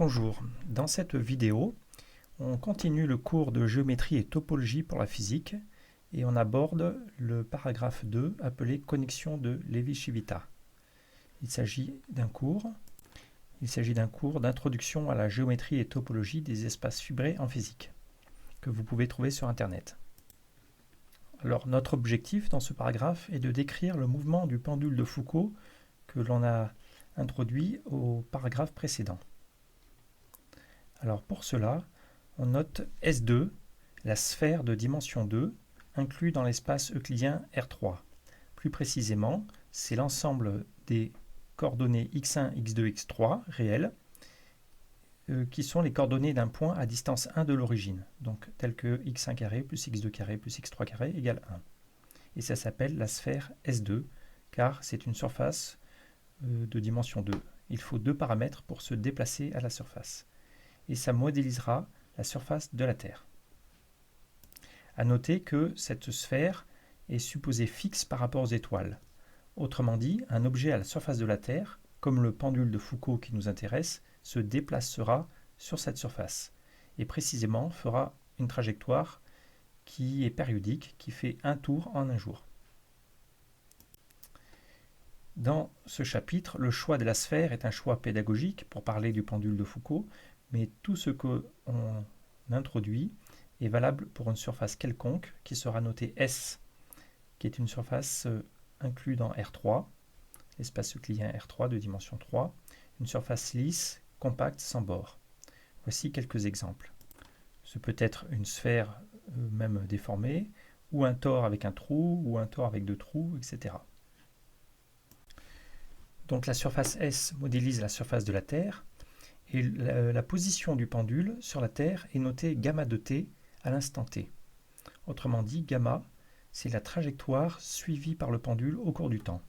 Bonjour, dans cette vidéo, on continue le cours de géométrie et topologie pour la physique et on aborde le paragraphe 2 appelé connexion de Levi-Civita. Il s'agit d'un cours d'introduction à la géométrie et topologie des espaces fibrés en physique que vous pouvez trouver sur internet. Alors notre objectif dans ce paragraphe est de décrire le mouvement du pendule de Foucault que l'on a introduit au paragraphe précédent. Alors pour cela, on note S2, la sphère de dimension 2, inclus dans l'espace euclidien R3. Plus précisément, c'est l'ensemble des coordonnées x1, x2, x3 réelles, qui sont les coordonnées d'un point à distance 1 de l'origine, donc tel que x1 carré plus x2 carré plus x3 carré égale 1. Et ça s'appelle la sphère S2, car c'est une surface de dimension 2. Il faut deux paramètres pour se déplacer à la surface. Et ça modélisera la surface de la Terre. A noter que cette sphère est supposée fixe par rapport aux étoiles. Autrement dit, un objet à la surface de la Terre, comme le pendule de Foucault qui nous intéresse, se déplacera sur cette surface et précisément fera une trajectoire qui est périodique, qui fait un tour en un jour. Dans ce chapitre, le choix de la sphère est un choix pédagogique pour parler du pendule de Foucault, mais tout ce qu'on introduit est valable pour une surface quelconque qui sera notée S, qui est une surface inclue dans R3, l'espace euclidien R3 de dimension 3, une surface lisse, compacte, sans bord. Voici quelques exemples. Ce peut être une sphère même déformée, ou un tore avec un trou, ou un tore avec deux trous, etc. Donc la surface S modélise la surface de la Terre, et la position du pendule sur la Terre est notée gamma de t à l'instant t. Autrement dit, gamma, c'est la trajectoire suivie par le pendule au cours du temps.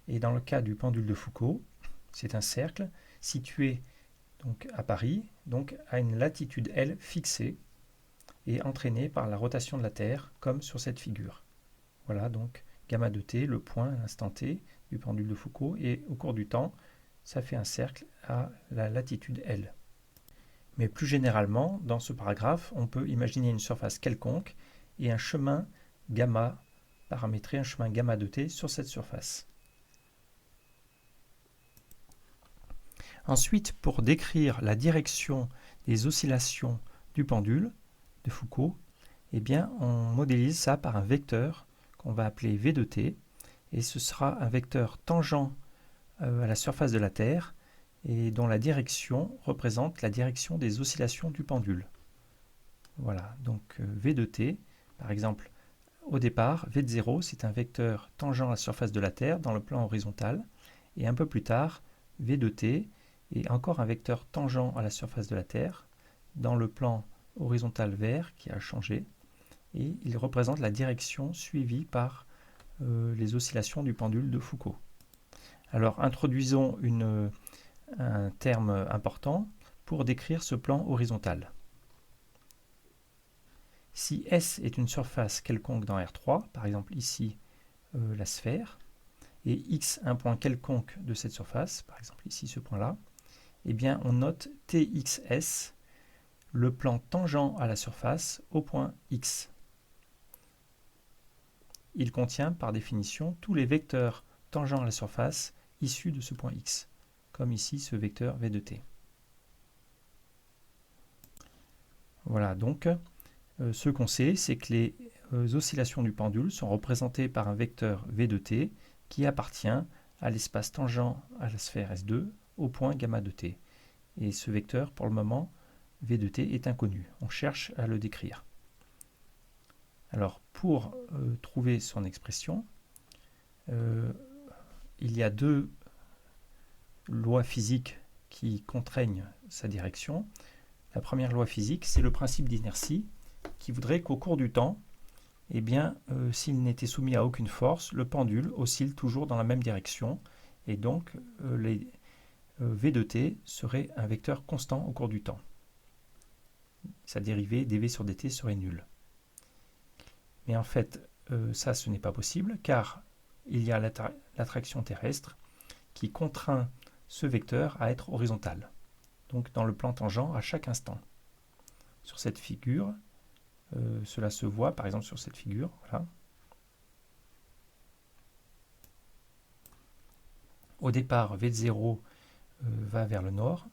Et dans le cas du pendule de Foucault, c'est un cercle situé donc à Paris, donc à une latitude L fixée et entraîné par la rotation de la Terre, comme sur cette figure. Voilà donc gamma de t, le point à l'instant t du pendule de Foucault, et au cours du temps, ça fait un cercle à la latitude L. Mais plus généralement, dans ce paragraphe, on peut imaginer une surface quelconque et un chemin gamma paramétré, un chemin gamma de t sur cette surface. Ensuite, pour décrire la direction des oscillations du pendule de Foucault, eh bien, on modélise ça par un vecteur qu'on va appeler V de t, et ce sera un vecteur tangent à la surface de la Terre et dont la direction représente la direction des oscillations du pendule. Voilà, donc V de t, par exemple, au départ, V de 0, c'est un vecteur tangent à la surface de la Terre dans le plan horizontal, et un peu plus tard, V de t est encore un vecteur tangent à la surface de la Terre dans le plan horizontal vert qui a changé, et il représente la direction suivie par les oscillations du pendule de Foucault. Alors introduisons un terme important pour décrire ce plan horizontal. Si S est une surface quelconque dans R3, par exemple ici la sphère, et X un point quelconque de cette surface, par exemple ici ce point-là, eh bien on note TXS, le plan tangent à la surface au point X. Il contient par définition tous les vecteurs tangents à la surface issus de ce point X, comme ici ce vecteur V de t. Voilà, donc ce qu'on sait, c'est que les oscillations du pendule sont représentées par un vecteur V de t qui appartient à l'espace tangent à la sphère S2 au point gamma de t. Et ce vecteur, pour le moment, V de t est inconnu. On cherche à le décrire. Alors, pour trouver son expression, il y a deux lois physiques qui contraignent sa direction. La première loi physique, c'est le principe d'inertie, qui voudrait qu'au cours du temps, eh bien, s'il n'était soumis à aucune force, le pendule oscille toujours dans la même direction, et donc les V de t serait un vecteur constant au cours du temps. Sa dérivée dv sur dt serait nulle. Mais en fait, ça, ce n'est pas possible, car il y a l'attraction terrestre qui contraint ce vecteur à être horizontal. donc dans le plan tangent à chaque instant. Sur cette figure, cela se voit par exemple sur cette figure. Voilà. Au départ, v de 0 va vers le nord.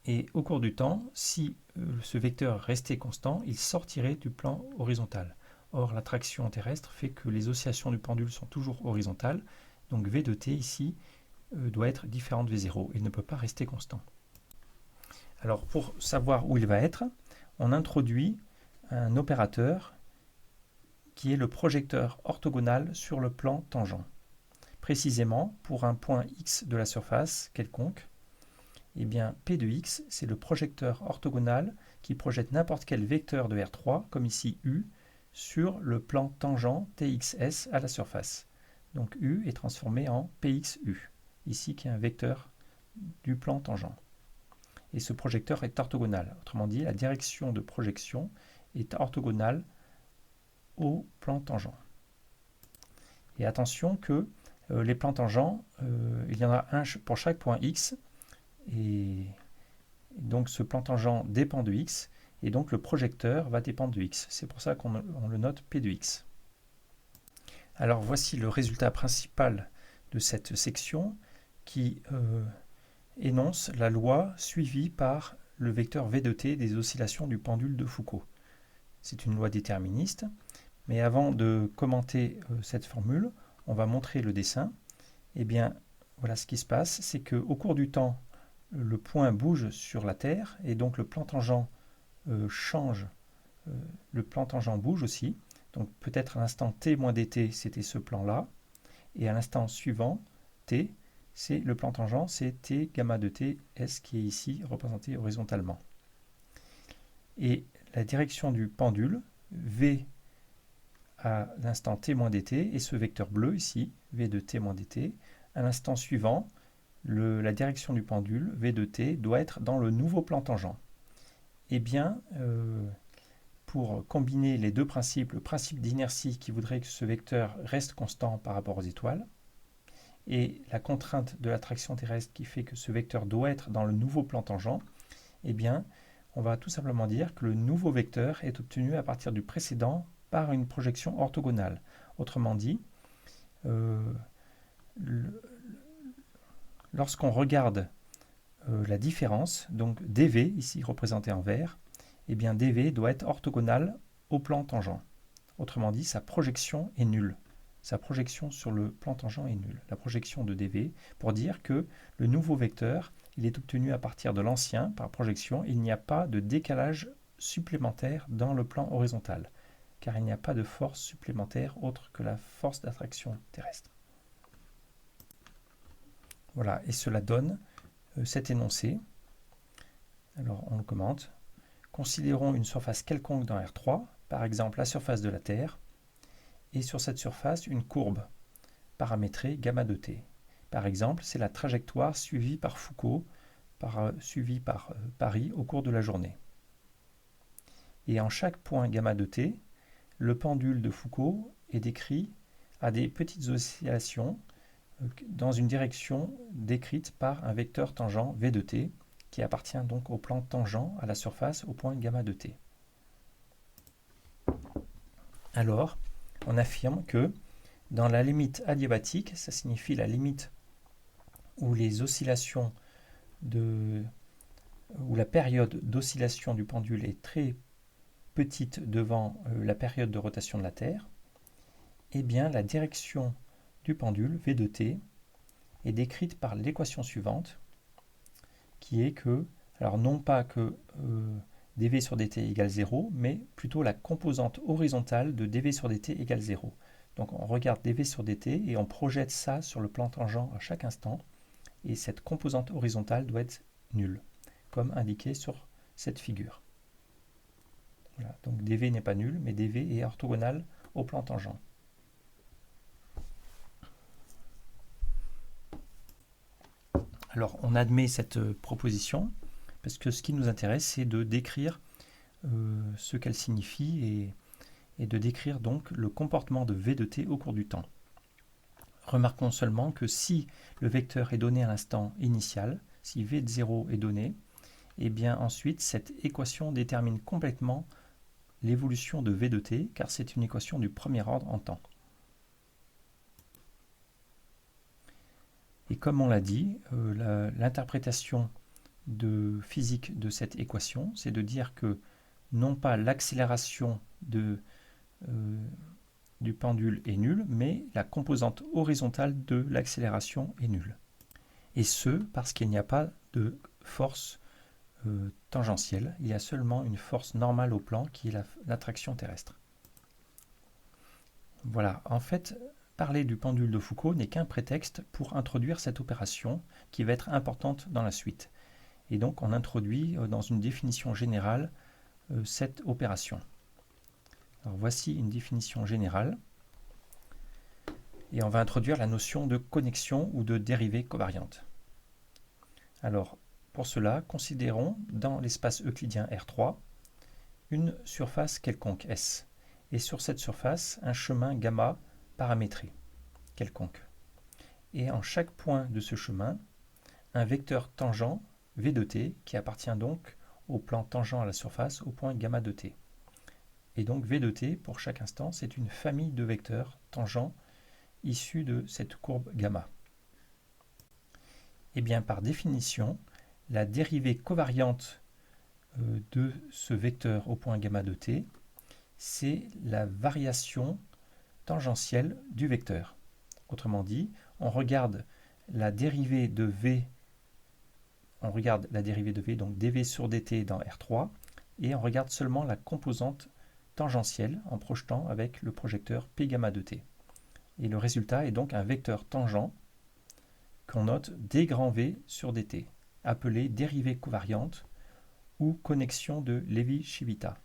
Et au cours du temps, si ce vecteur restait constant, il sortirait du plan horizontal. Or, l'attraction terrestre fait que les oscillations du pendule sont toujours horizontales. Donc v de t ici doit être différent de v0. Il ne peut pas rester constant. Alors pour savoir où il va être, on introduit un opérateur qui est le projecteur orthogonal sur le plan tangent. Précisément, pour un point x de la surface quelconque, eh bien, P de x, c'est le projecteur orthogonal qui projette n'importe quel vecteur de R3, comme ici U, sur le plan tangent TXS à la surface. Donc U est transformé en PXU, ici qui est un vecteur du plan tangent. Et ce projecteur est orthogonal. Autrement dit, la direction de projection est orthogonale au plan tangent. Et attention que les plans tangents, il y en a un pour chaque point x, et donc ce plan tangent dépend de x, et donc le projecteur va dépendre de x. C'est pour ça qu'on le note P de x. Alors voici le résultat principal de cette section qui énonce la loi suivie par le vecteur v de t des oscillations du pendule de Foucault. C'est une loi déterministe, mais avant de commenter cette formule, on va montrer le dessin. Eh bien, voilà ce qui se passe, c'est qu'au cours du temps, le point bouge sur la Terre, et donc le plan tangent change, le plan tangent bouge aussi. Donc peut-être à l'instant t moins dt, c'était ce plan-là, et à l'instant suivant, t, c'est le plan tangent, c'est t gamma de t, s qui est ici représenté horizontalement. Et la direction du pendule, v à l'instant t moins dt, et ce vecteur bleu ici, v de t moins dt, à l'instant suivant, la direction du pendule, v de t, doit être dans le nouveau plan tangent. Eh bien, pour combiner les deux principes, le principe d'inertie qui voudrait que ce vecteur reste constant par rapport aux étoiles, et la contrainte de l'attraction terrestre qui fait que ce vecteur doit être dans le nouveau plan tangent, eh bien, on va tout simplement dire que le nouveau vecteur est obtenu à partir du précédent par une projection orthogonale. Autrement dit, lorsqu'on regarde la différence, donc dv, ici représenté en vert, eh bien dv doit être orthogonal au plan tangent. Autrement dit, sa projection est nulle. Sa projection sur le plan tangent est nulle. La projection de dv, pour dire que le nouveau vecteur, il est obtenu à partir de l'ancien par projection, il n'y a pas de décalage supplémentaire dans le plan horizontal, car il n'y a pas de force supplémentaire autre que la force d'attraction terrestre. Voilà, et cela donne cet énoncé. Alors on le commente. Considérons une surface quelconque dans R3, par exemple la surface de la Terre, et sur cette surface une courbe paramétrée gamma de t. Par exemple, c'est la trajectoire suivie par Foucault, suivie par Paris au cours de la journée. Et en chaque point gamma de t, le pendule de Foucault est décrit à des petites oscillations dans une direction décrite par un vecteur tangent v de t, qui appartient donc au plan tangent à la surface au point gamma de t. Alors, on affirme que dans la limite adiabatique, ça signifie la limite où les oscillations où la période d'oscillation du pendule est très petite devant la période de rotation de la Terre, eh bien la direction du pendule, v de t, est décrite par l'équation suivante, qui est que, alors non pas que dv sur dt égale 0, mais plutôt la composante horizontale de dv sur dt égale 0. Donc on regarde dv sur dt et on projette ça sur le plan tangent à chaque instant, et cette composante horizontale doit être nulle, comme indiqué sur cette figure. Voilà, donc dv n'est pas nul, mais dv est orthogonal au plan tangent. Alors on admet cette proposition, parce que ce qui nous intéresse, c'est de décrire ce qu'elle signifie et de décrire donc le comportement de v de t au cours du temps. Remarquons seulement que si le vecteur est donné à l'instant initial, si v de 0 est donné, et bien ensuite cette équation détermine complètement l'évolution de v de t, car c'est une équation du premier ordre en temps. Et comme on l'a dit, l'interprétation physique de cette équation, c'est de dire que non pas l'accélération du pendule est nulle, mais la composante horizontale de l'accélération est nulle. Et ce, parce qu'il n'y a pas de force tangentielle, il y a seulement une force normale au plan qui est l'attraction terrestre. Voilà, en fait, parler du pendule de Foucault n'est qu'un prétexte pour introduire cette opération qui va être importante dans la suite. Et donc on introduit dans une définition générale cette opération. Alors voici une définition générale. Et on va introduire la notion de connexion ou de dérivée covariante. Alors, pour cela, considérons dans l'espace euclidien R3 une surface quelconque S, et sur cette surface, un chemin gamma paramétré quelconque. Et en chaque point de ce chemin, un vecteur tangent V de t, qui appartient donc au plan tangent à la surface au point gamma de t. Et donc V de t, pour chaque instant, c'est une famille de vecteurs tangents issus de cette courbe gamma. Et bien par définition, la dérivée covariante de ce vecteur au point gamma de t, c'est la variation tangentielle du vecteur. Autrement dit, on regarde la dérivée de v, donc dv sur dt dans R3, et on regarde seulement la composante tangentielle en projetant avec le projecteur p gamma de t. Et le résultat est donc un vecteur tangent qu'on note d grand V sur dt, appelé dérivée covariante ou connexion de Levi-Civita.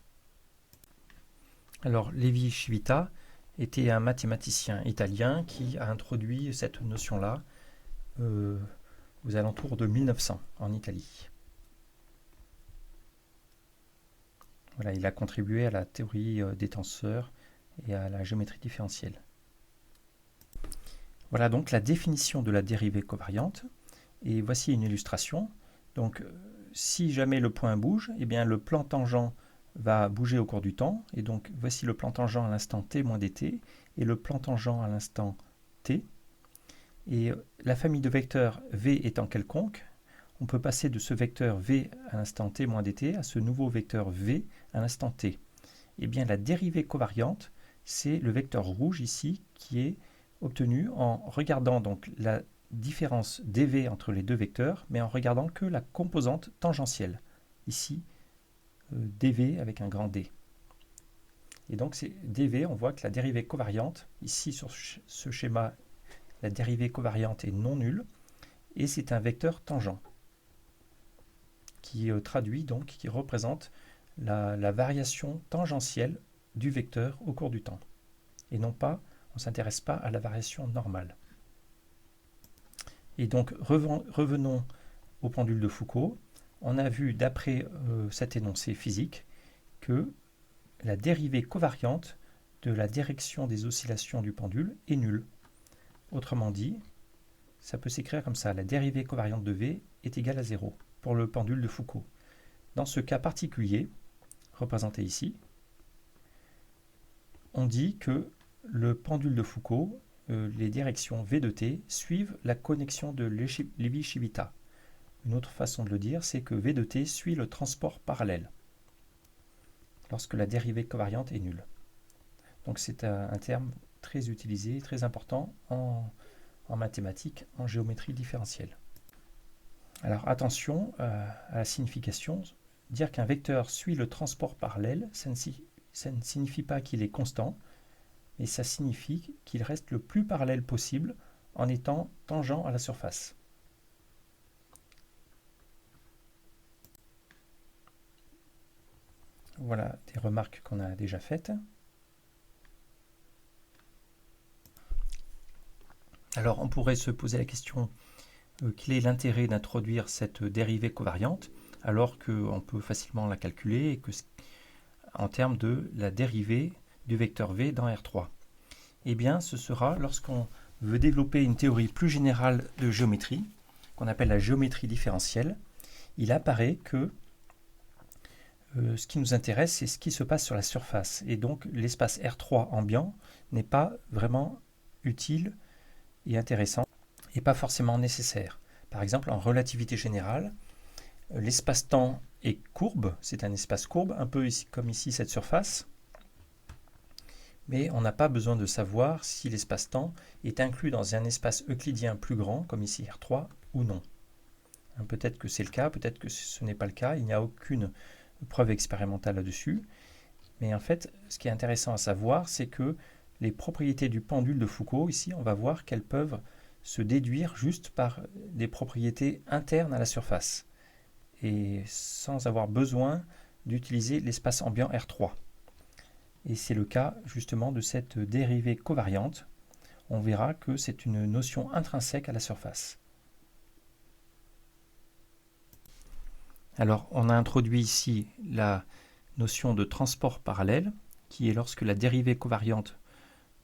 Alors Levi-Civita était un mathématicien italien qui a introduit cette notion-là aux alentours de 1900 en Italie. Voilà, il a contribué à la théorie des tenseurs et à la géométrie différentielle. Voilà donc la définition de la dérivée covariante. Et voici une illustration. Donc, si jamais le point bouge, eh bien, le plan tangent va bouger au cours du temps. Et donc, voici le plan tangent à l'instant t moins dt et le plan tangent à l'instant t. Et la famille de vecteurs v étant quelconque, on peut passer de ce vecteur v à l'instant t moins dt à ce nouveau vecteur v à l'instant t. Eh bien, la dérivée covariante, c'est le vecteur rouge ici qui est obtenu en regardant donc la différence dv entre les deux vecteurs, mais en regardant que la composante tangentielle. Ici, dv avec un grand D. Et donc, c'est dv, on voit que la dérivée covariante, ici sur ce schéma, la dérivée covariante est non nulle, et c'est un vecteur tangent qui traduit, donc, qui représente la variation tangentielle du vecteur au cours du temps. Et non pas, on ne s'intéresse pas à la variation normale. Et donc, revenons au pendule de Foucault. On a vu, d'après cet énoncé physique, que la dérivée covariante de la direction des oscillations du pendule est nulle. Autrement dit, ça peut s'écrire comme ça. La dérivée covariante de V est égale à 0 pour le pendule de Foucault. Dans ce cas particulier, représenté ici, on dit que le pendule de Foucault, les directions V de t suivent la connexion de Levi-Civita. Une autre façon de le dire, c'est que V de t suit le transport parallèle lorsque la dérivée covariante est nulle. Donc c'est un terme très utilisé, très important en mathématiques, en géométrie différentielle. Alors attention à la signification. Dire qu'un vecteur suit le transport parallèle, ça ne signifie pas qu'il est constant, mais ça signifie qu'il reste le plus parallèle possible en étant tangent à la surface. Voilà des remarques qu'on a déjà faites. Alors on pourrait se poser la question, quel est l'intérêt d'introduire cette dérivée covariante alors qu'on peut facilement la calculer et que, en termes de la dérivée du vecteur V dans R3. Eh bien, ce sera lorsqu'on veut développer une théorie plus générale de géométrie qu'on appelle la géométrie différentielle, il apparaît que ce qui nous intéresse, c'est ce qui se passe sur la surface. Et donc l'espace R3 ambiant n'est pas vraiment utile et intéressant et pas forcément nécessaire. Par exemple, en relativité générale, l'espace-temps est courbe, c'est un espace courbe, un peu ici, comme ici cette surface, mais on n'a pas besoin de savoir si l'espace-temps est inclus dans un espace euclidien plus grand, comme ici R3, ou non. Peut-être que c'est le cas, peut-être que ce n'est pas le cas, il n'y a aucune preuve expérimentale là-dessus, mais en fait, ce qui est intéressant à savoir, c'est que les propriétés du pendule de Foucault, ici, on va voir qu'elles peuvent se déduire juste par des propriétés internes à la surface, et sans avoir besoin d'utiliser l'espace ambiant R3. Et c'est le cas justement de cette dérivée covariante. On verra que c'est une notion intrinsèque à la surface. Alors, on a introduit ici la notion de transport parallèle, qui est lorsque la dérivée covariante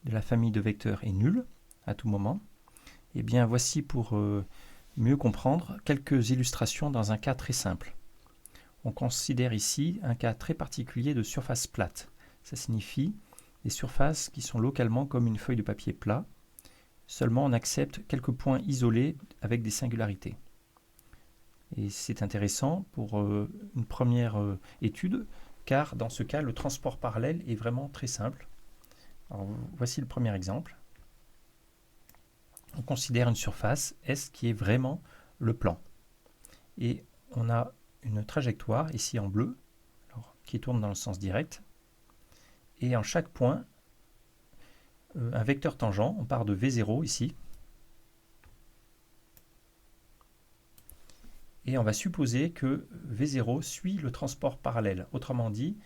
de la famille de vecteurs est nulle à tout moment. Et bien, voici pour mieux comprendre quelques illustrations dans un cas très simple. On considère ici un cas très particulier de surface plate. Ça signifie des surfaces qui sont localement comme une feuille de papier plat. Seulement, on accepte quelques points isolés avec des singularités. Et c'est intéressant pour une première étude, car dans ce cas, le transport parallèle est vraiment très simple. Alors, voici le premier exemple. On considère une surface S qui est vraiment le plan. Et on a une trajectoire, ici en bleu, alors, qui tourne dans le sens direct. Et en chaque point, un vecteur tangent, on part de V0 ici. Et on va supposer que V0 suit le transport parallèle. Autrement dit,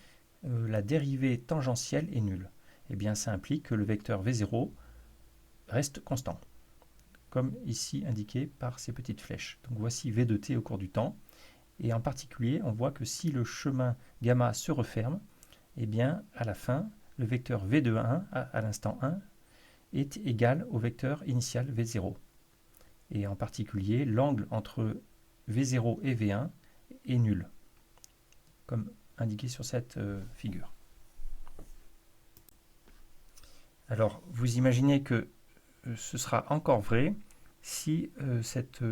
la dérivée tangentielle est nulle. Eh bien, ça implique que le vecteur V0 reste constant, comme ici indiqué par ces petites flèches. Donc voici V de t au cours du temps. Et en particulier, on voit que si le chemin gamma se referme, eh bien, à la fin, le vecteur V de 1 à l'instant 1 est égal au vecteur initial V0. Et en particulier, l'angle entre V0 et V1 est nul, comme indiqué sur cette figure. Alors, vous imaginez que ce sera encore vrai si cette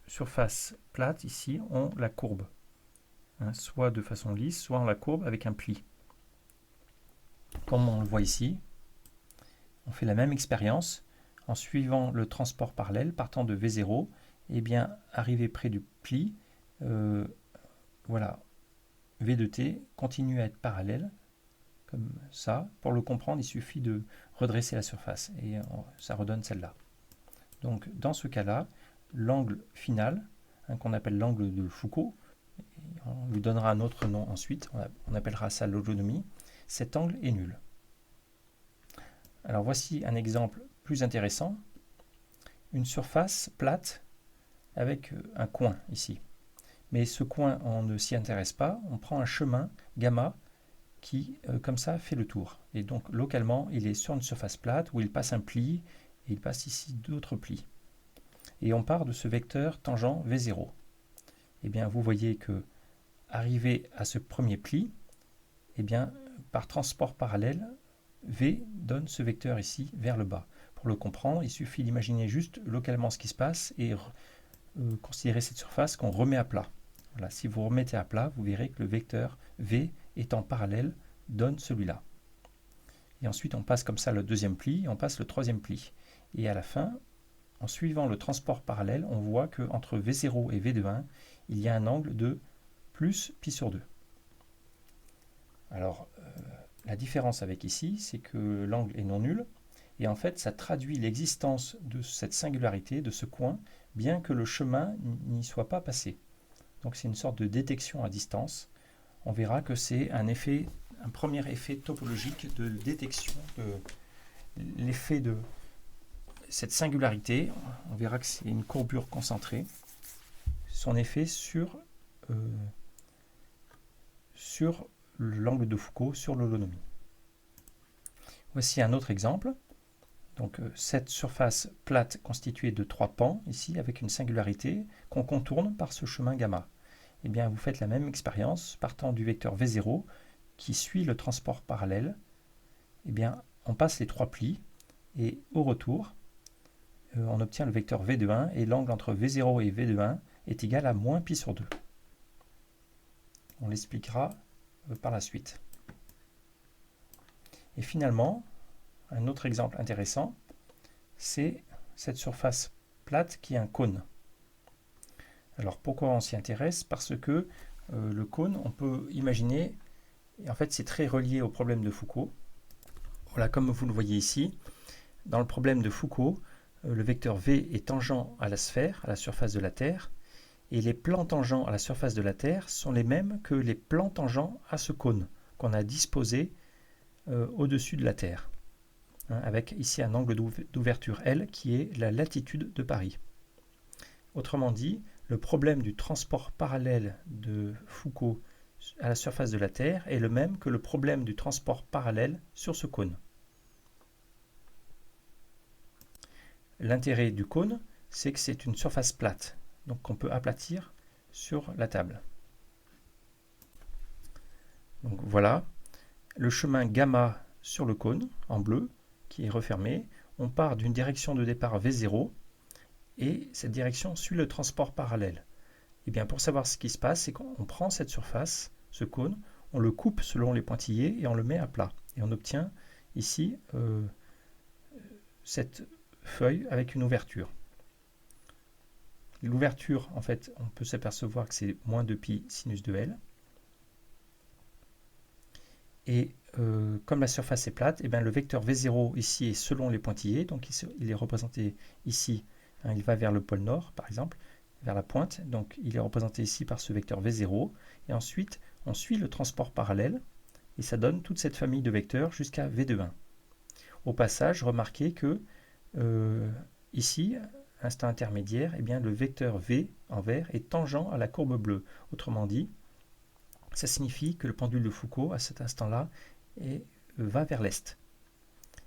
surface plate ici, on la courbe, soit de façon lisse, soit on la courbe avec un pli. Comme on le voit ici, on fait la même expérience en suivant le transport parallèle partant de V0, et bien arrivé près du pli, voilà, V de t continue à être parallèle, comme ça. Pour le comprendre, il suffit de redresser la surface, et ça redonne celle-là. Donc dans ce cas-là, l'angle final, qu'on appelle l'angle de Foucault, on lui donnera un autre nom ensuite, on appellera ça l'holonomie, cet angle est nul. Alors voici un exemple plus intéressant, une surface plate avec un coin ici. Mais ce coin, on ne s'y intéresse pas, on prend un chemin gamma qui, comme ça, fait le tour. Et donc localement, il est sur une surface plate où il passe un pli, et il passe ici d'autres plis. Et on part de ce vecteur tangent V0. Eh bien, vous voyez que, arrivé à ce premier pli, eh bien, par transport parallèle, V donne ce vecteur ici vers le bas. Pour le comprendre, il suffit d'imaginer juste localement ce qui se passe et considérer cette surface qu'on remet à plat. Voilà, si vous remettez à plat, vous verrez que le vecteur V étant parallèle donne celui-là. Et ensuite, on passe comme ça le deuxième pli, et on passe le troisième pli. Et à la fin, en suivant le transport parallèle, on voit qu'entre V0 et V de 1, il y a un angle de plus pi sur 2. Alors, la différence avec ici, c'est que l'angle est non nul, et en fait, ça traduit l'existence de cette singularité, de ce coin, bien que le chemin n'y soit pas passé. Donc c'est une sorte de détection à distance. On verra que c'est un premier effet topologique de détection de l'effet de cette singularité. On verra que c'est une courbure concentrée. Son effet sur l'angle de Foucault, sur l'holonomie. Voici un autre exemple. Donc cette surface plate constituée de 3 pans, ici, avec une singularité, qu'on contourne par ce chemin gamma. Eh bien, vous faites la même expérience, partant du vecteur V0, qui suit le transport parallèle. Eh bien, on passe les 3 plis, et au retour, on obtient le vecteur V de 1, et l'angle entre V0 et V de 1 est égal à moins pi sur 2. On l'expliquera par la suite. Et finalement, un autre exemple intéressant, c'est cette surface plate qui est un cône. Alors pourquoi on s'y intéresse? Parce que le cône, on peut imaginer, et en fait c'est très relié au problème de Foucault. Voilà, comme vous le voyez ici, dans le problème de Foucault, le vecteur V est tangent à la sphère, à la surface de la Terre, et les plans tangents à la surface de la Terre sont les mêmes que les plans tangents à ce cône qu'on a disposé au-dessus de la Terre, avec ici un angle d'ouverture L qui est la latitude de Paris. Autrement dit, le problème du transport parallèle de Foucault à la surface de la Terre est le même que le problème du transport parallèle sur ce cône. L'intérêt du cône, c'est que c'est une surface plate, donc qu'on peut aplatir sur la table. Donc voilà, le chemin gamma sur le cône, en bleu, qui est refermé. On part d'une direction de départ V0, et cette direction suit le transport parallèle. Et bien pour savoir ce qui se passe, c'est qu'on prend cette surface, ce cône, on le coupe selon les pointillés et on le met à plat. Et on obtient ici cette feuille avec une ouverture. L'ouverture, en fait, on peut s'apercevoir que c'est moins 2π sinus de L. Et comme la surface est plate, et bien le vecteur V0 ici est selon les pointillés, donc il est représenté ici, hein, il va vers le pôle nord par exemple, vers la pointe, donc il est représenté ici par ce vecteur V0, et ensuite on suit le transport parallèle, et ça donne toute cette famille de vecteurs jusqu'à V de 1. Au passage, remarquez que ici, instant intermédiaire, eh bien, le vecteur V en vert est tangent à la courbe bleue. Autrement dit, ça signifie que le pendule de Foucault, à cet instant-là, va vers l'est.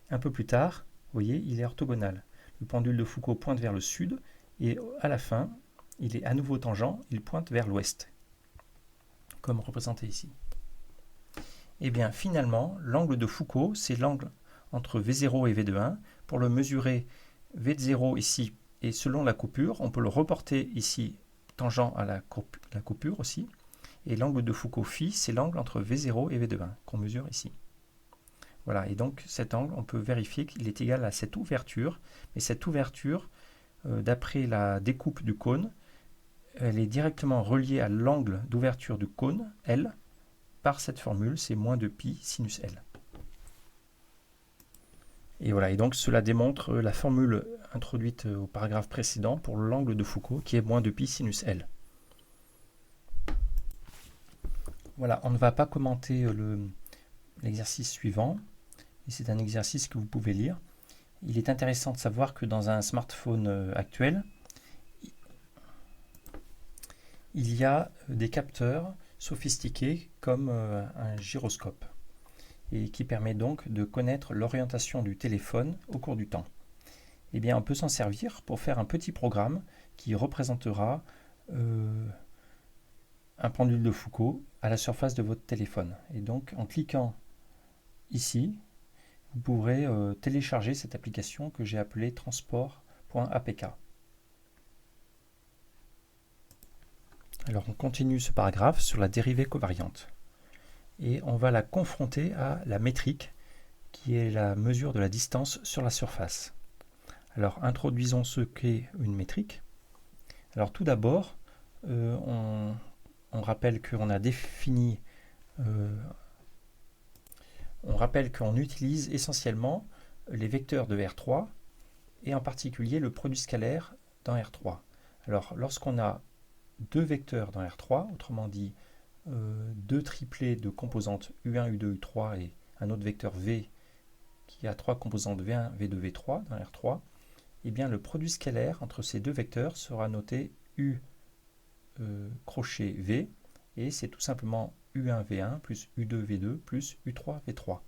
Un peu plus tard, vous voyez, il est orthogonal. Le pendule de Foucault pointe vers le sud, et à la fin, il est à nouveau tangent, il pointe vers l'ouest, comme représenté ici. Et bien finalement, l'angle de Foucault, c'est l'angle entre V0 et V de 1. Pour le mesurer, V de 0 ici, et selon la coupure, on peut le reporter ici, tangent à la coupure aussi. Et l'angle de Foucault phi, c'est l'angle entre V0 et V de 1 qu'on mesure ici. Voilà, et donc cet angle, on peut vérifier qu'il est égal à cette ouverture. Mais cette ouverture, d'après la découpe du cône, elle est directement reliée à l'angle d'ouverture du cône, L, par cette formule, c'est moins 2π sinus L. Et voilà, et donc cela démontre la formule introduite au paragraphe précédent pour l'angle de Foucault, qui est moins 2π sinus L. Voilà, on ne va pas commenter l'exercice suivant, et c'est un exercice que vous pouvez lire. Il est intéressant de savoir que dans un smartphone actuel, il y a des capteurs sophistiqués comme un gyroscope, et qui permet donc de connaître l'orientation du téléphone au cours du temps. Eh bien, on peut s'en servir pour faire un petit programme qui représentera un pendule de Foucault à la surface de votre téléphone. Et donc, en cliquant ici, vous pourrez télécharger cette application que j'ai appelée transport.apk. Alors, on continue ce paragraphe sur la dérivée covariante. Et on va la confronter à la métrique, qui est la mesure de la distance sur la surface. Alors, introduisons ce qu'est une métrique. Alors, tout d'abord, on rappelle qu'on a défini, on rappelle qu'on utilise essentiellement les vecteurs de R3, et en particulier le produit scalaire dans R3. Alors, lorsqu'on a deux vecteurs dans R3, autrement dit, deux triplés de composantes U1, U2, U3 et un autre vecteur V qui a trois composantes V1, V2, V3 dans R3, eh bien le produit scalaire entre ces deux vecteurs sera noté U crochet V, et c'est tout simplement U1, V1 plus U2, V2 plus U3, V3.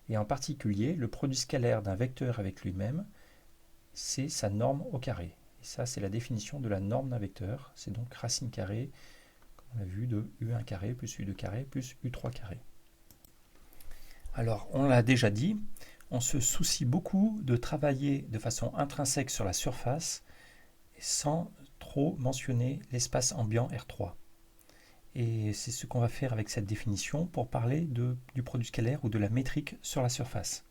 Et en particulier, le produit scalaire d'un vecteur avec lui-même, c'est sa norme au carré. Et ça, c'est la définition de la norme d'un vecteur. C'est donc racine carrée, comme on l'a vu, de U1 carré plus U2 carré plus U3 carré. Alors, on l'a déjà dit, on se soucie beaucoup de travailler de façon intrinsèque sur la surface sans trop mentionner l'espace ambiant R3. Et c'est ce qu'on va faire avec cette définition pour parler du produit scalaire ou de la métrique sur la surface.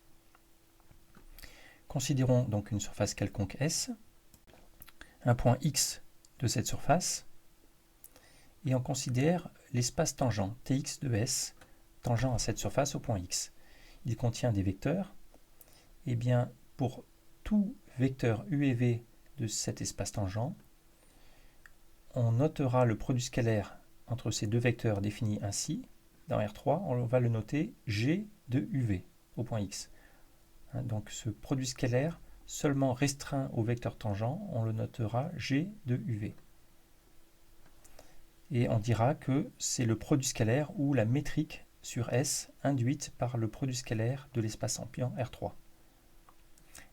Considérons donc une surface quelconque S, un point X de cette surface, et on considère l'espace tangent Tx de S, tangent à cette surface au point X. Il contient des vecteurs. Et bien, pour tout vecteur U et V de cet espace tangent, on notera le produit scalaire entre ces deux vecteurs définis ainsi. Dans R3, on va le noter G de UV au point X. Donc ce produit scalaire seulement restreint au vecteur tangent, on le notera G de UV. Et on dira que c'est le produit scalaire ou la métrique sur S induite par le produit scalaire de l'espace ambiant R3.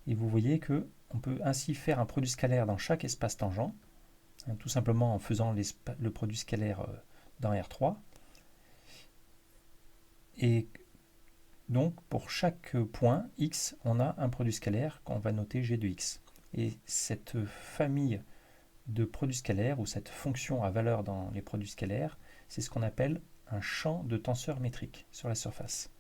Et vous voyez qu'on peut ainsi faire un produit scalaire dans chaque espace tangent, tout simplement en faisant le produit scalaire dans R3. Et donc pour chaque point X, on a un produit scalaire qu'on va noter G de X. Et cette famille de produits scalaires, ou cette fonction à valeur dans les produits scalaires, c'est ce qu'on appelle un champ de tenseur métrique sur la surface.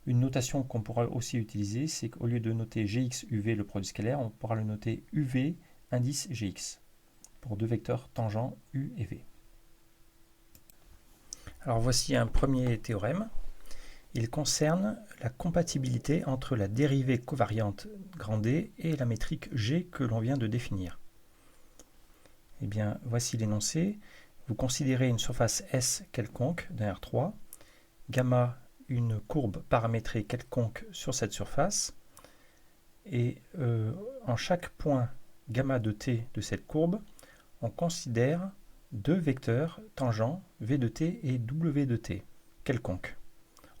Une notation qu'on pourra aussi utiliser, c'est qu'au lieu de noter Gx UV le produit scalaire, on pourra le noter UV indice Gx pour deux vecteurs tangents U et V. Alors voici un premier théorème. Il concerne la compatibilité entre la dérivée covariante grand D et la métrique G que l'on vient de définir. Eh bien, voici l'énoncé. Vous considérez une surface S quelconque d'un R3, gamma une courbe paramétrée quelconque sur cette surface, et en chaque point gamma de t de cette courbe, on considère deux vecteurs tangents V de t et W de t quelconques.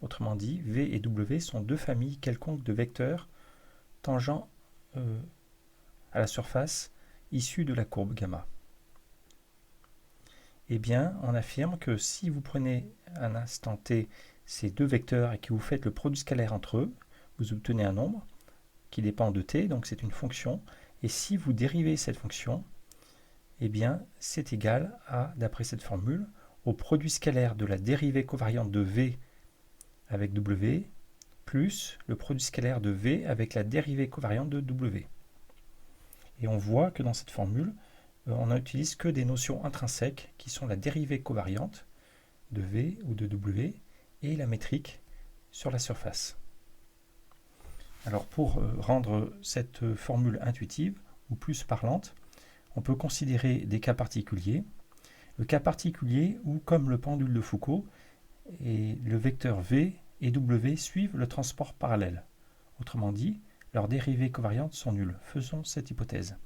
Autrement dit, V et W sont deux familles quelconques de vecteurs tangents à la surface issus de la courbe gamma. Eh bien, on affirme que si vous prenez à un instant t ces deux vecteurs et que vous faites le produit scalaire entre eux, vous obtenez un nombre qui dépend de t, donc c'est une fonction. Et si vous dérivez cette fonction, eh bien, c'est égal à, d'après cette formule, au produit scalaire de la dérivée covariante de V avec W plus le produit scalaire de V avec la dérivée covariante de W. Et on voit que dans cette formule, on n'utilise que des notions intrinsèques qui sont la dérivée covariante de V ou de W et la métrique sur la surface. Alors pour rendre cette formule intuitive ou plus parlante, on peut considérer des cas particuliers. Le cas particulier où, comme le pendule de Foucault, et le vecteur V et W suivent le transport parallèle. Autrement dit, leurs dérivées covariantes sont nulles. Faisons cette hypothèse.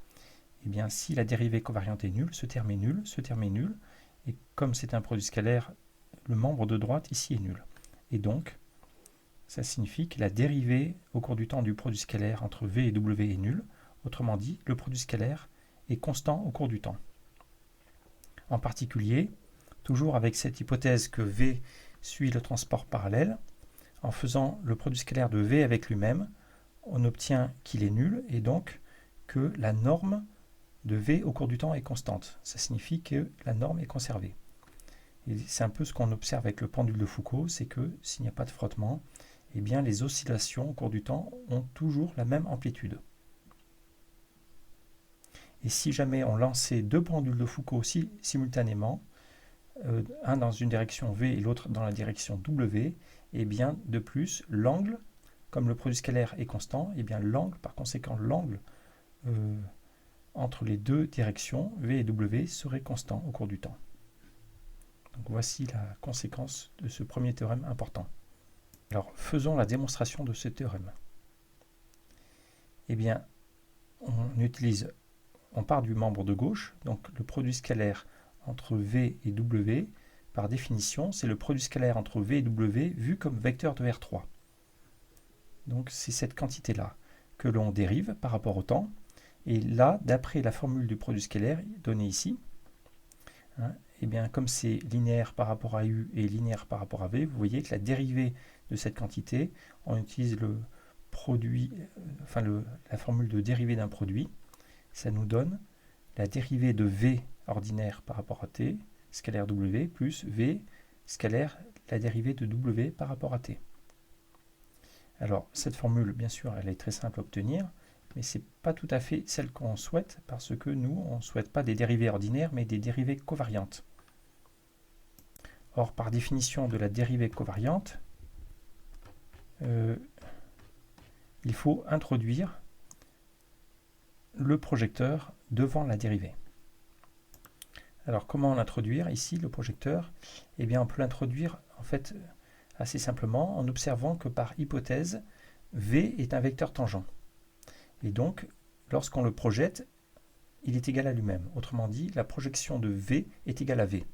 Eh bien, si la dérivée covariante est nulle, ce terme est nul, ce terme est nul, et comme c'est un produit scalaire, le membre de droite ici est nul. Et donc, ça signifie que la dérivée au cours du temps du produit scalaire entre V et W est nulle. Autrement dit, le produit scalaire est constant au cours du temps. En particulier, toujours avec cette hypothèse que V suit le transport parallèle, en faisant le produit scalaire de V avec lui-même, on obtient qu'il est nul et donc que la norme de V au cours du temps est constante. Ça signifie que la norme est conservée. Et c'est un peu ce qu'on observe avec le pendule de Foucault, c'est que s'il n'y a pas de frottement, eh bien les oscillations au cours du temps ont toujours la même amplitude. Et si jamais on lançait deux pendules de Foucault simultanément, un dans une direction V et l'autre dans la direction W, et bien de plus, l'angle, comme le produit scalaire est constant, et bien l'angle, par conséquent l'angle entre les deux directions, V et W, serait constant au cours du temps. Donc voici la conséquence de ce premier théorème important. Alors faisons la démonstration de ce théorème. Eh bien, on part du membre de gauche, donc le produit scalaire entre V et W, par définition, c'est le produit scalaire entre V et W vu comme vecteur de R3. Donc c'est cette quantité-là que l'on dérive par rapport au temps. Et là, d'après la formule du produit scalaire donnée ici, hein, et bien comme c'est linéaire par rapport à U et linéaire par rapport à V, vous voyez que la dérivée de cette quantité, on utilise le produit, la formule de dérivée d'un produit, ça nous donne la dérivée de V ordinaire par rapport à T, scalaire W, plus V scalaire la dérivée de W par rapport à T. Alors, cette formule, bien sûr, elle est très simple à obtenir, mais ce n'est pas tout à fait celle qu'on souhaite, parce que nous, on ne souhaite pas des dérivées ordinaires, mais des dérivées covariantes. Or, par définition de la dérivée covariante, il faut introduire le projecteur devant la dérivée. Alors, comment l'introduire ici, le projecteur? Eh bien, on peut l'introduire, en fait, assez simplement, en observant que par hypothèse, V est un vecteur tangent. Et donc, lorsqu'on le projette, il est égal à lui-même. Autrement dit, la projection de V est égale à V.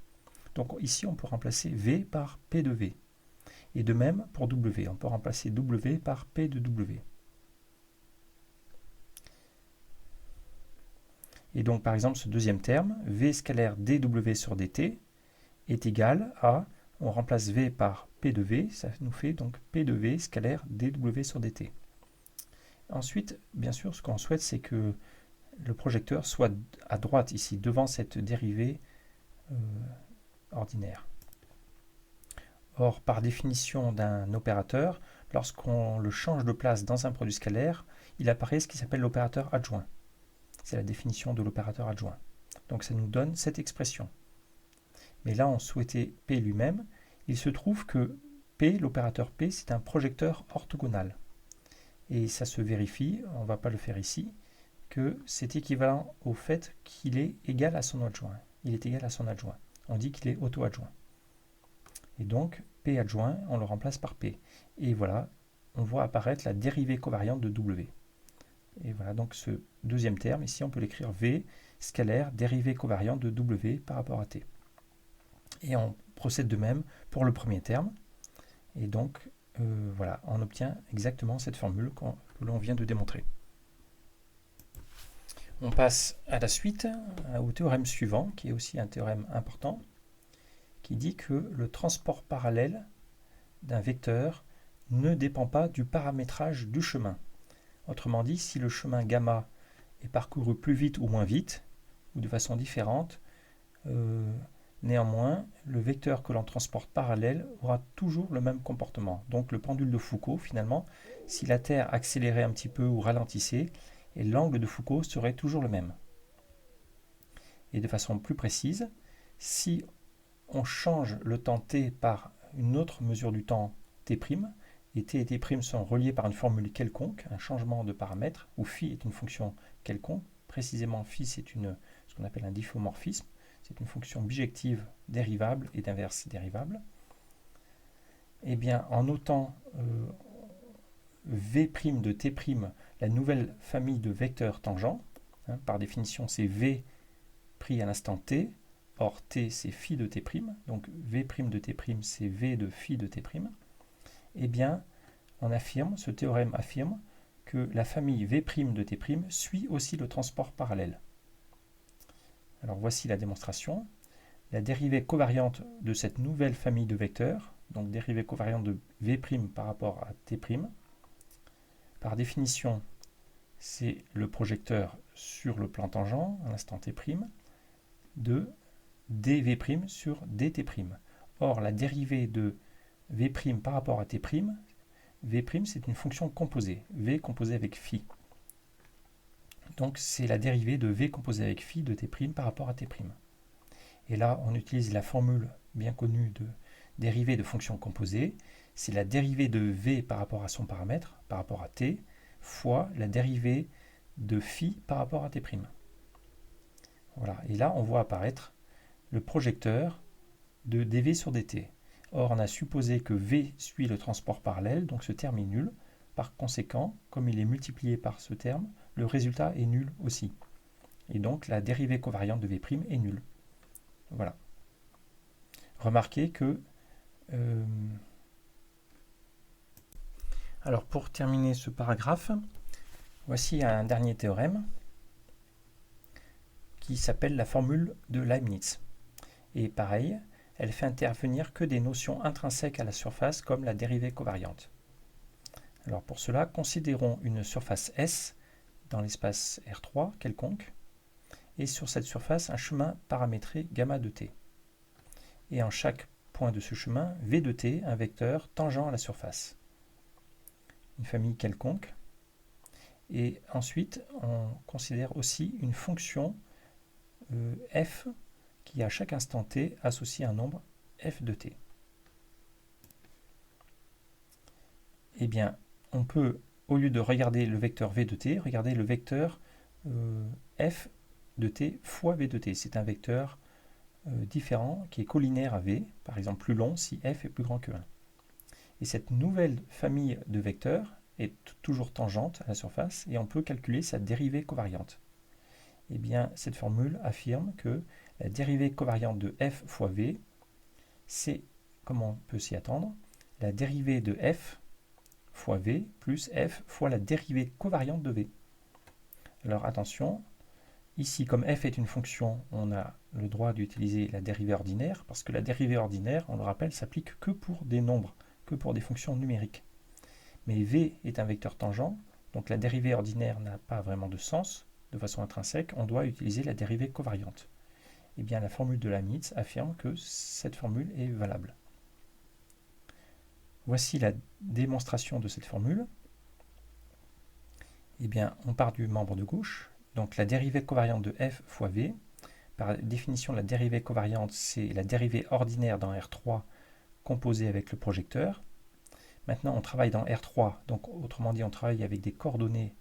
Donc ici, on peut remplacer V par P de V. Et de même pour W, on peut remplacer W par P de W. Et donc, par exemple, ce deuxième terme, V scalaire dW sur dt, est égal à, on remplace V par P de V, ça nous fait donc P de V scalaire dW sur dt. Ensuite, bien sûr, ce qu'on souhaite, c'est que le projecteur soit à droite ici, devant cette dérivée ordinaire. Or, par définition d'un opérateur, lorsqu'on le change de place dans un produit scalaire, il apparaît ce qui s'appelle l'opérateur adjoint. C'est la définition de l'opérateur adjoint. Donc ça nous donne cette expression. Mais là, on souhaitait P lui-même. Il se trouve que P, l'opérateur P, c'est un projecteur orthogonal. Et ça se vérifie, on ne va pas le faire ici, que c'est équivalent au fait qu'il est égal à son adjoint. Il est égal à son adjoint. On dit qu'il est auto-adjoint. Et donc, P adjoint, on le remplace par P. Et voilà, on voit apparaître la dérivée covariante de W. Et voilà, donc ce deuxième terme, ici, on peut l'écrire V scalaire dérivée covariante de W par rapport à T. Et on procède de même pour le premier terme. Et donc, voilà, on obtient exactement cette formule que l'on vient de démontrer. On passe à la suite, au théorème suivant, qui est aussi un théorème important, qui dit que le transport parallèle d'un vecteur ne dépend pas du paramétrage du chemin. Autrement dit, si le chemin gamma est parcouru plus vite ou moins vite, ou de façon différente, néanmoins, le vecteur que l'on transporte parallèle aura toujours le même comportement. Donc le pendule de Foucault, finalement, si la Terre accélérait un petit peu ou ralentissait, et l'angle de Foucault serait toujours le même. Et de façon plus précise, si on change le temps t par une autre mesure du temps t', et t et t' sont reliés par une formule quelconque, un changement de paramètre, où phi est une fonction quelconque, précisément phi c'est ce qu'on appelle un diffeomorphisme, c'est une fonction bijective dérivable et d'inverse dérivable. Eh bien, en notant v' de t', la nouvelle famille de vecteurs tangents, hein, par définition c'est v pris à l'instant t, or t c'est phi de t', donc v' de t' c'est v de phi de t', eh bien, ce théorème affirme que la famille v' de t' suit aussi le transport parallèle. Alors voici la démonstration. La dérivée covariante de cette nouvelle famille de vecteurs, donc dérivée covariante de v' par rapport à t', par définition, c'est le projecteur sur le plan tangent, à l'instant t', de dv' sur dt'. Or, la dérivée de v' par rapport à t', v' c'est une fonction composée, v composée avec phi. Donc c'est la dérivée de v composée avec phi de t' par rapport à t'. Et là, on utilise la formule bien connue de dérivée de fonction composée. C'est la dérivée de v par rapport à son paramètre, par rapport à t, fois la dérivée de phi par rapport à t'. Voilà. Et là, on voit apparaître le projecteur de dv sur dt. Or, on a supposé que v suit le transport parallèle, donc ce terme est nul. Par conséquent, comme il est multiplié par ce terme, le résultat est nul aussi. Et donc, la dérivée covariante de v' est nulle. Voilà. Remarquez que Alors pour terminer ce paragraphe, voici un dernier théorème qui s'appelle la formule de Leibniz. Et pareil, elle fait intervenir que des notions intrinsèques à la surface comme la dérivée covariante. Alors pour cela, considérons une surface S dans l'espace R3 quelconque, et sur cette surface un chemin paramétré gamma de t. Et en chaque point de ce chemin, V de t, un vecteur tangent à la surface. Une famille quelconque. Et ensuite, on considère aussi une fonction f qui à chaque instant t associe un nombre f de t. Eh bien, on peut, au lieu de regarder le vecteur v de t, regarder le vecteur f de t fois v de t. C'est un vecteur différent qui est collinaire à v, par exemple plus long si f est plus grand que 1. Et cette nouvelle famille de vecteurs est toujours tangente à la surface et on peut calculer sa dérivée covariante. Eh bien, cette formule affirme que la dérivée covariante de f fois v, c'est, comme on peut s'y attendre, la dérivée de f fois v plus f fois la dérivée covariante de v. Alors attention, ici comme f est une fonction, on a le droit d'utiliser la dérivée ordinaire, parce que la dérivée ordinaire, on le rappelle, s'applique que pour des nombres, que pour des fonctions numériques. Mais v est un vecteur tangent, donc la dérivée ordinaire n'a pas vraiment de sens, de façon intrinsèque, on doit utiliser la dérivée covariante. Eh bien, la formule de Leibniz affirme que cette formule est valable. Voici la démonstration de cette formule. Eh bien, on part du membre de gauche, donc la dérivée covariante de f fois v. Par définition, la dérivée covariante, c'est la dérivée ordinaire dans R3 composée avec le projecteur. Maintenant, on travaille dans R3, donc autrement dit, on travaille avec des coordonnées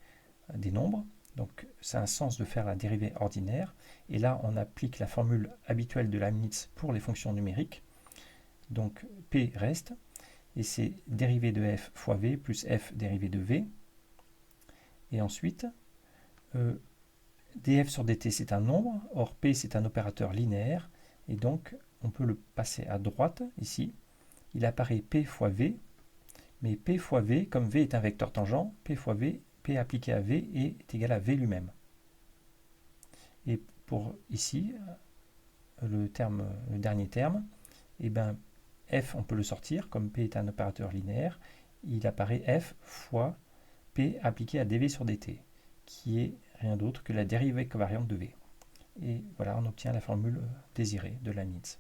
des nombres. Donc, ça a un sens de faire la dérivée ordinaire. Et là, on applique la formule habituelle de Leibniz pour les fonctions numériques. Donc, P reste, et c'est dérivée de f fois v plus f dérivée de v. Et ensuite, df sur dt, c'est un nombre. Or, P, c'est un opérateur linéaire. Et donc, on peut le passer à droite, ici. Il apparaît P fois v. Mais P fois v, comme v est un vecteur tangent, P fois v, P appliqué à v est égal à v lui-même. Et pour ici, le dernier terme, eh ben, f, on peut le sortir, comme P est un opérateur linéaire, il apparaît f fois P appliqué à dv sur dt, qui est rien d'autre que la dérivée covariante de v. Et voilà, on obtient la formule désirée de Leibniz.